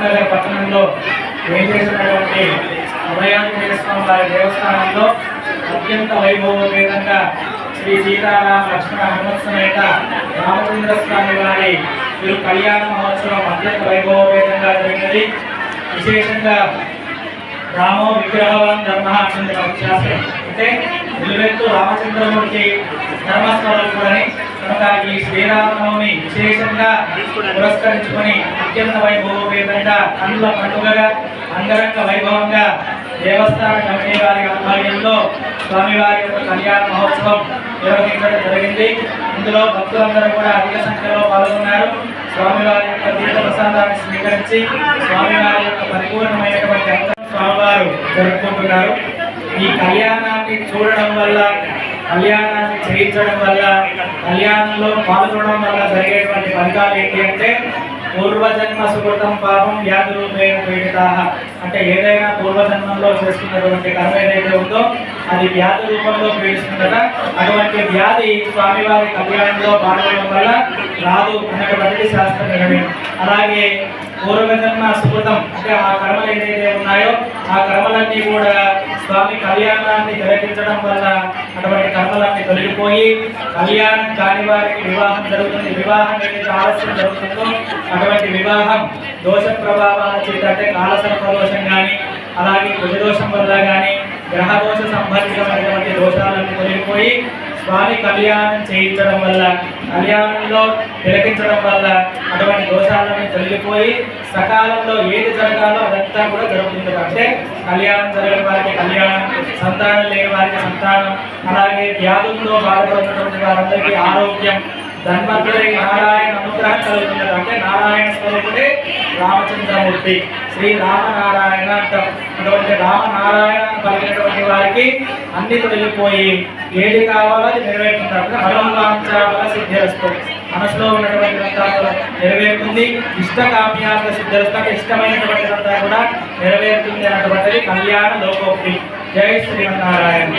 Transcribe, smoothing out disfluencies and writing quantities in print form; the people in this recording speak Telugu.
నగర్ పట్టణంలో ఏం చేసినటువంటి అభయాంజనేయ స్వామి వారి దేవస్థానంలో అత్యంత వైభవోపేతంగా శ్రీ సీతారామ లక్ష్మణ హనుమత్ సమేత రామచంద్ర స్వామి వారి తిరు కళ్యాణ మహోత్సవం అత్యంత వైభవోపేతంగా జరిగినది. విశేషంగా రామో విగ్రహవాన్ ధర్మ శాస్త్రం అంటే నిలువెత్తు రామచంద్రమూర్తి ధర్మస్వరూపుడని కనుక ఈ శ్రీరామనవమి విశేషంగా పురస్కరించుకొని అత్యంత వైభవోపేతంగా కన్నుల పండుగగా అంగరంగ వైభవంగా దేవస్థాన కమిటీ వారి ఆధ్వర్యంలో స్వామివారి యొక్క కళ్యాణ మహోత్సవం నిర్వహించడం జరిగింది. ఇందులో భక్తులందరూ కూడా అధిక సంఖ్యలో పాల్గొన్నారు. స్వామివారి యొక్క తీర్థ ప్రసాదాన్ని స్వీకరించి స్వామివారి యొక్క పరిపూర్ణమైనటువంటి స్వామివారు జరుపుకుంటున్నారు. ఈ కళ్యాణాన్ని చూడడం వల్ల, కళ్యాణాన్ని చేయించడం వల్ల, కళ్యాణంలో పాల్గొనడం వల్ల జరిగేటువంటి ఫలితాలు ఏంటి అంటే పూర్వజన్మ సుకృతం పాపం వ్యాధి రూపేణ పీడితాః అంటే ఏదైనా పూర్వజన్మంలో చేసుకున్నటువంటి కర్మ ఏదైతే ఉందో అది వ్యాధి రూపంలో పీడిస్తుందట. అటువంటి వ్యాధి స్వామివారి కళ్యాణంలో పాల్గొనడం వల్ల రాదు అన్నటువంటి శాస్త్ర నిర్ణయం. అలాగే పూర్వజన్మ సుకృతం అంటే ఆ కర్మలు ఏదైతే ఉన్నాయో ఆ కర్మలన్నీ కూడా స్వామి కళ్యాణాన్ని జరిపించడం వల్ల అటువంటి కర్మలన్నీ తొలగిపోయి కళ్యాణం కాని వారికి వివాహం జరుగుతుంది. వివాహం ఏదైతే ఆలస్యం జరుగుతుందో అటువంటి వివాహం దోష ప్రభావాల చేత అంటే కాలసర్పదోషం కానీ అలాగే కుజదోషం వల్ల కానీ గ్రహదోష సంబంధితమైనటువంటి దోషాలన్నీ తొలగిపోయి స్వామి కళ్యాణం చేయించడం వల్ల, కళ్యాణంలో తిలకించడం వల్ల అటువంటి దోషాలన్నీ తొలగిపోయి సకాలంలో ఏది జరగాలో అదంతా కూడా జరుగుతుంది. అంటే కళ్యాణం జరిగిన వారికి కళ్యాణం, సంతానం లేని వారికి సంతానం, అలాగే వ్యాధులతో బాధపడుతున్నటువంటి వారందరికీ ఆరోగ్యం, ధన్వంతరి నారాయణ అనుగ్రహం కలుగుతున్నది. అంటే నారాయణ స్వరూపుడే రామచంద్రమూర్తి, శ్రీ రామనారాయణ అంటాం. అటువంటి రామనారాయణ కలిగినటువంటి వారికి అన్ని తొలగిపోయి ఏది కావాలో అది నెరవేరుతుంటారు. మనోవాంఛాఫల సిద్ధిరస్తు మనసులో ఉన్నటువంటి నెరవేరుతుంది. ఇష్టకామ్యార్థ సిద్ధిరస్తు అంటే ఇష్టమైనటువంటి కూడా నెరవేరుతుంది అన్నటువంటిది కళ్యాణ లోకోక్తి. జై శ్రీమన్నారాయణ.